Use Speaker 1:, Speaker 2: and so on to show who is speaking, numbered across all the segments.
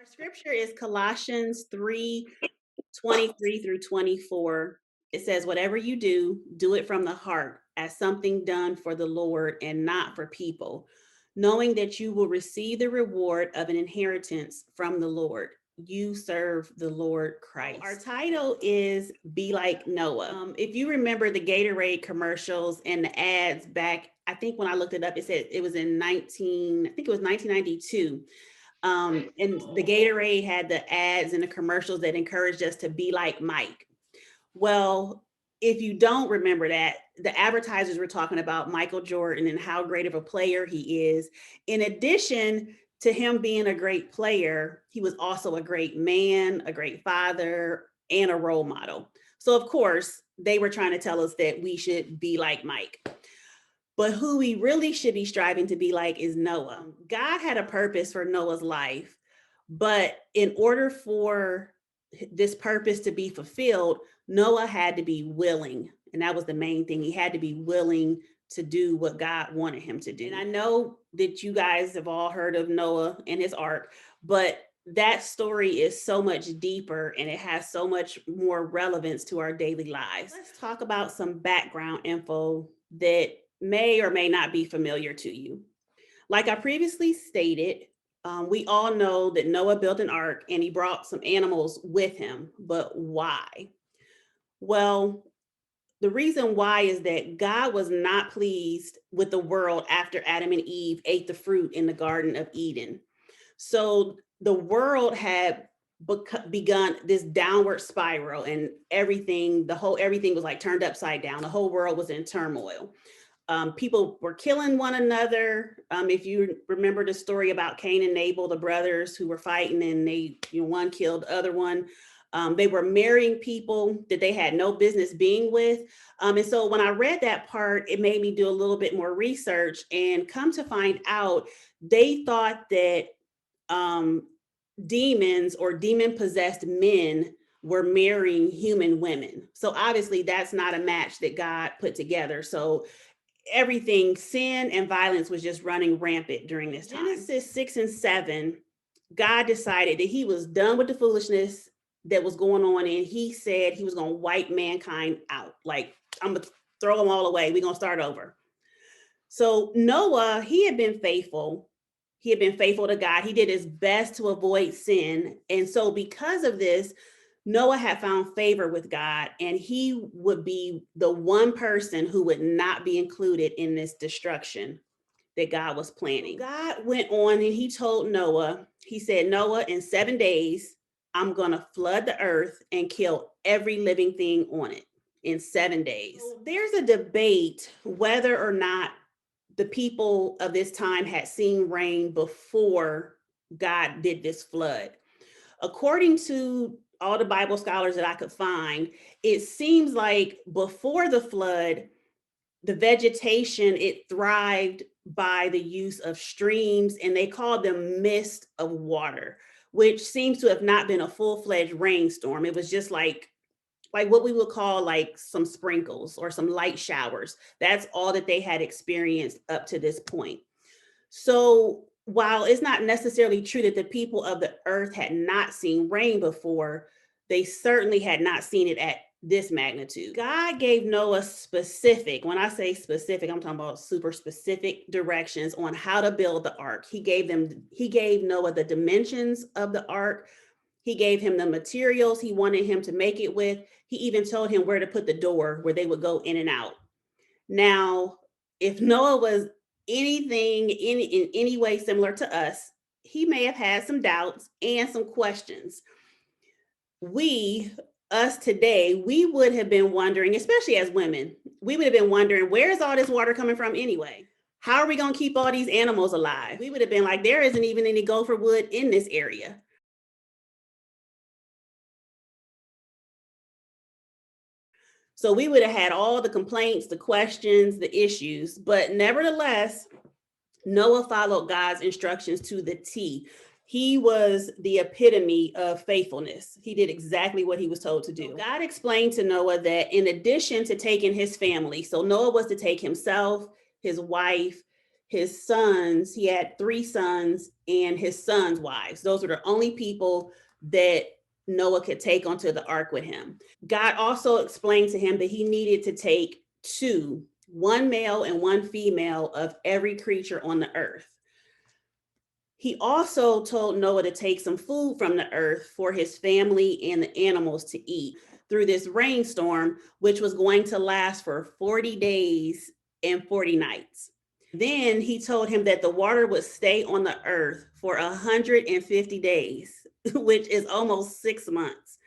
Speaker 1: Our scripture is Colossians 3:23 through 24. It says, whatever you do it from the heart as something done for the Lord and not for people, knowing that you will receive the reward of an inheritance from the Lord. You serve the Lord Christ. Our title is Be Like Noah. If you remember the Gatorade commercials and the ads back, I think when I looked it up, it said it was in 1992. And the Gatorade had the ads and the commercials that encouraged us to be like Mike. Well, if you don't remember that, the advertisers were talking about Michael Jordan and how great of a player he is. In addition to him being a great player, he was also a great man, a great father, and a role model. So, of course, they were trying to tell us that we should be like Mike. But who we really should be striving to be like is Noah. God had a purpose for Noah's life, but in order for this purpose to be fulfilled, Noah had to be willing. And that was the main thing. He had to be willing to do what God wanted him to do. And I know that you guys have all heard of Noah and his ark, but that story is so much deeper and it has so much more relevance to our daily lives. Let's talk about some background info that may or may not be familiar to you. Like I previously stated, we all know that Noah built an ark and he brought some animals with him, but why? Well, the reason why is that God was not pleased with the world after Adam and Eve ate the fruit in the Garden of Eden. So the world had begun this downward spiral and everything was like turned upside down. The whole world was in turmoil. People were killing one another. If you remember the story about Cain and Abel, the brothers who were fighting, and one killed the other one. They were marrying people that they had no business being with. And so when I read that part, it made me do a little bit more research and come to find out they thought that demons or demon possessed men were marrying human women. So obviously that's not a match that God put together. So everything, sin and violence was just running rampant during this time. Genesis 6 and 7, God decided that he was done with the foolishness that was going on, and he said he was going to wipe mankind out. Like, I'm going to throw them all away. We're going to start over. So Noah, he had been faithful. He had been faithful to God. He did his best to avoid sin. And so because of this, Noah had found favor with God, and he would be the one person who would not be included in this destruction that God was planning. God went on and he told Noah, he said, Noah, in 7 days, I'm going to flood the earth and kill every living thing on it in 7 days. So there's a debate whether or not the people of this time had seen rain before God did this flood. According to all the Bible scholars that I could find, it seems like before the flood, the vegetation, it thrived by the use of streams, and they called them mist of water, which seems to have not been a full-fledged rainstorm. It was just like what we would call like some sprinkles or some light showers. That's all that they had experienced up to this point. So while it's not necessarily true that the people of the earth had not seen rain before, they certainly had not seen it at this magnitude. God gave Noah when I say specific, I'm talking about super specific directions on how to build the ark. He gave Noah the dimensions of the ark. He gave him the materials he wanted him to make it with. He even told him where to put the door where they would go in and out. Now, if Noah was anything in any way similar to us, he may have had some doubts and some questions. Us today, we would have been wondering, especially as women, we would have been wondering, where's all this water coming from anyway? How are we going to keep all these animals alive? We would have been like, there isn't even any gopher wood in this area. So we would have had all the complaints, the questions, the issues, but nevertheless, Noah followed God's instructions to the T. He was the epitome of faithfulness. He did exactly what he was told to do. God explained to Noah that in addition to taking his family, so Noah was to take himself, his wife, his sons. He had 3 sons and his sons' wives. Those were the only people that Noah could take onto the ark with him. God also explained to him that he needed to take two, one male and one female of every creature on the earth. He also told Noah to take some food from the earth for his family and the animals to eat through this rainstorm, which was going to last for 40 days and 40 nights. Then he told him that the water would stay on the earth for 150 days, which is almost 6 months.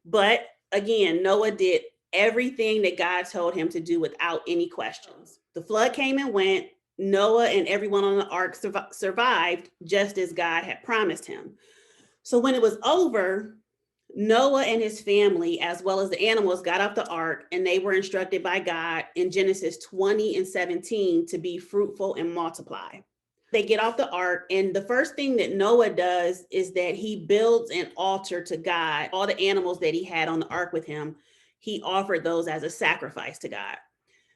Speaker 1: But again, Noah did everything that God told him to do without any questions. The flood came and went. Noah and everyone on the ark survived just as God had promised him. So when it was over, Noah and his family, as well as the animals, got off the ark, and they were instructed by God in Genesis 20:17 to be fruitful and multiply. They get off the ark, and the first thing that Noah does is that he builds an altar to God. All the animals that he had on the ark with him, he offered those as a sacrifice to God.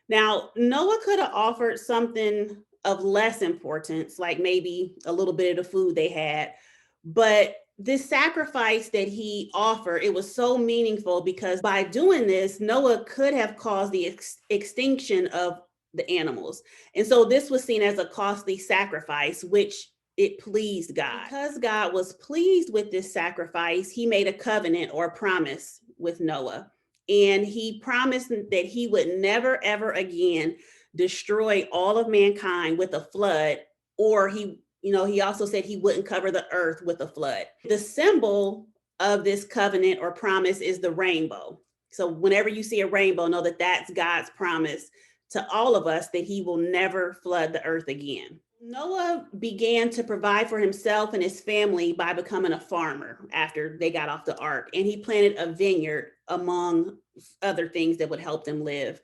Speaker 1: Now, Noah could have offered something of less importance, like maybe a little bit of the food they had, but this sacrifice that he offered, it was so meaningful because by doing this, Noah could have caused the extinction of the animals. And so this was seen as a costly sacrifice, which it pleased God. Because God was pleased with this sacrifice, he made a covenant or a promise with Noah. And he promised that he would never, ever again destroy all of mankind with a flood, or he also said he wouldn't cover the earth with a flood. The symbol of this covenant or promise is the rainbow. So whenever you see a rainbow, know that that's God's promise to all of us that he will never flood the earth again. Noah began to provide for himself and his family by becoming a farmer after they got off the ark, and he planted a vineyard among other things that would help them live.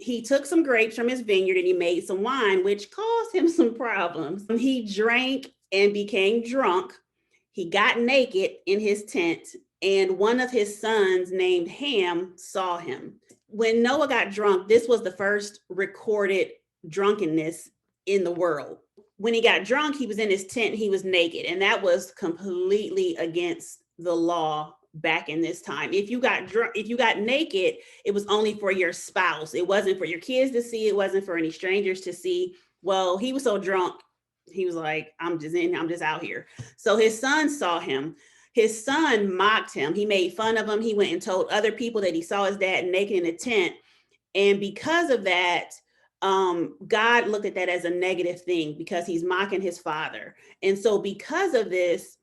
Speaker 1: He took some grapes from his vineyard and he made some wine, which caused him some problems. He drank and became drunk. He got naked in his tent, and one of his sons named Ham saw him. When Noah got drunk, this was the first recorded drunkenness in the world. When he got drunk, he was in his tent, he was naked, and that was completely against the law back in this time. If you got drunk, if you got naked, it was only for your spouse. It wasn't for your kids to see. It wasn't for any strangers to see. Well, he was so drunk, he was like, I'm just out here. So his son saw him. His son mocked him. He made fun of him. He went and told other people that he saw his dad naked in a tent. And because of that, God looked at that as a negative thing because he's mocking his father. And so because of this,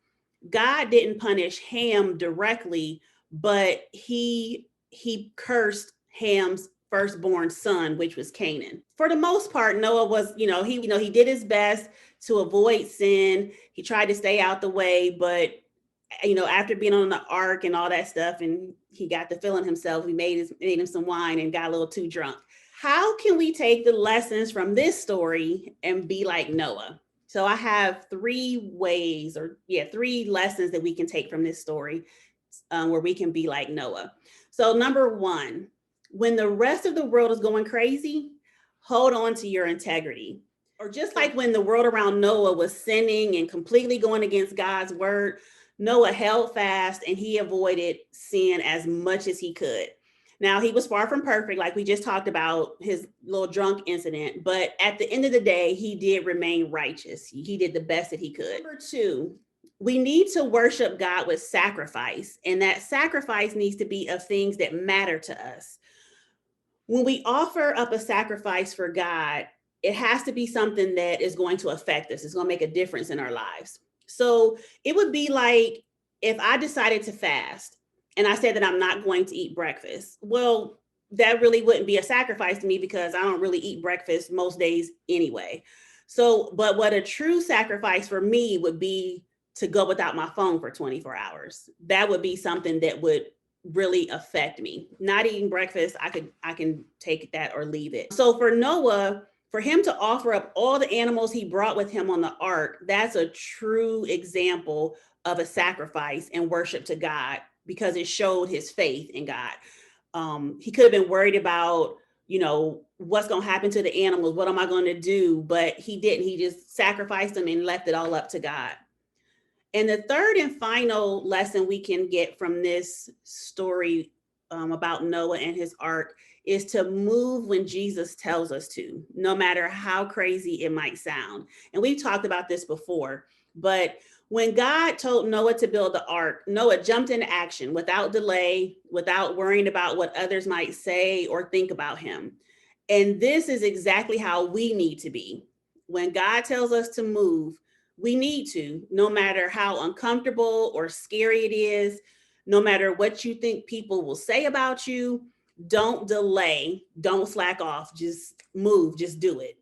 Speaker 1: God didn't punish Ham directly, but he cursed Ham's firstborn son, which was Canaan. For the most part, Noah was, he did his best to avoid sin. He tried to stay out the way, but after being on the ark and all that stuff, and he got to feeling himself, he made him some wine and got a little too drunk. How can we take the lessons from this story and be like Noah? So I have 3 lessons that we can take from this story where we can be like Noah. So number 1, when the rest of the world is going crazy, hold on to your integrity. Or just like when the world around Noah was sinning and completely going against God's word, Noah held fast and he avoided sin as much as he could. Now, he was far from perfect, like we just talked about his little drunk incident, but at the end of the day, he did remain righteous. He did the best that he could. Number 2, we need to worship God with sacrifice, and that sacrifice needs to be of things that matter to us. When we offer up a sacrifice for God, it has to be something that is going to affect us. It's going to make a difference in our lives. So it would be like if I decided to fast and I said that I'm not going to eat breakfast. Well, that really wouldn't be a sacrifice to me because I don't really eat breakfast most days anyway. So, but what a true sacrifice for me would be to go without my phone for 24 hours. That would be something that would really affect me. Not eating breakfast, I can take that or leave it. So for Noah, for him to offer up all the animals he brought with him on the ark, that's a true example of a sacrifice and worship to God because it showed his faith in God. He could have been worried about what's going to happen to the animals? What am I going to do? But he didn't. He just sacrificed them and left it all up to God. And the third and final lesson we can get from this story about Noah and his ark is to move when Jesus tells us to, no matter how crazy it might sound. And we've talked about this before, but when God told Noah to build the ark, Noah jumped into action without delay, without worrying about what others might say or think about him. And this is exactly how we need to be. When God tells us to move, we need to, no matter how uncomfortable or scary it is, no matter what you think people will say about you, don't delay, don't slack off, just move, just do it.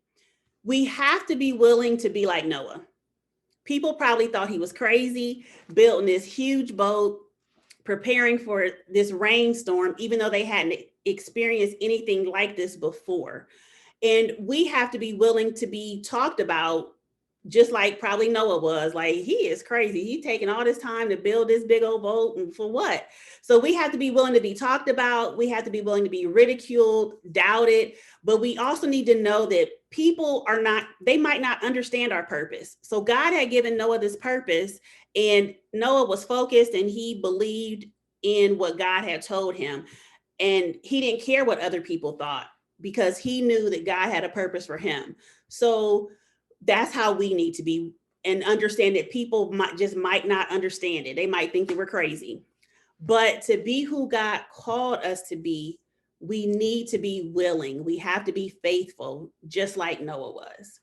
Speaker 1: We have to be willing to be like Noah. People probably thought he was crazy, building this huge boat, preparing for this rainstorm, even though they hadn't experienced anything like this before. And we have to be willing to be talked about, just like probably Noah was. Like, he is crazy. He's taking all this time to build this big old boat, and for what? So we have to be willing to be talked about. We have to be willing to be ridiculed, doubted, but we also need to know that people they might not understand our purpose. So God had given Noah this purpose, and Noah was focused and he believed in what God had told him. And he didn't care what other people thought, because he knew that God had a purpose for him. So that's how we need to be, and understand that people might not understand it. They might think that we're crazy. But to be who God called us to be, we need to be willing. We have to be faithful, just like Noah was.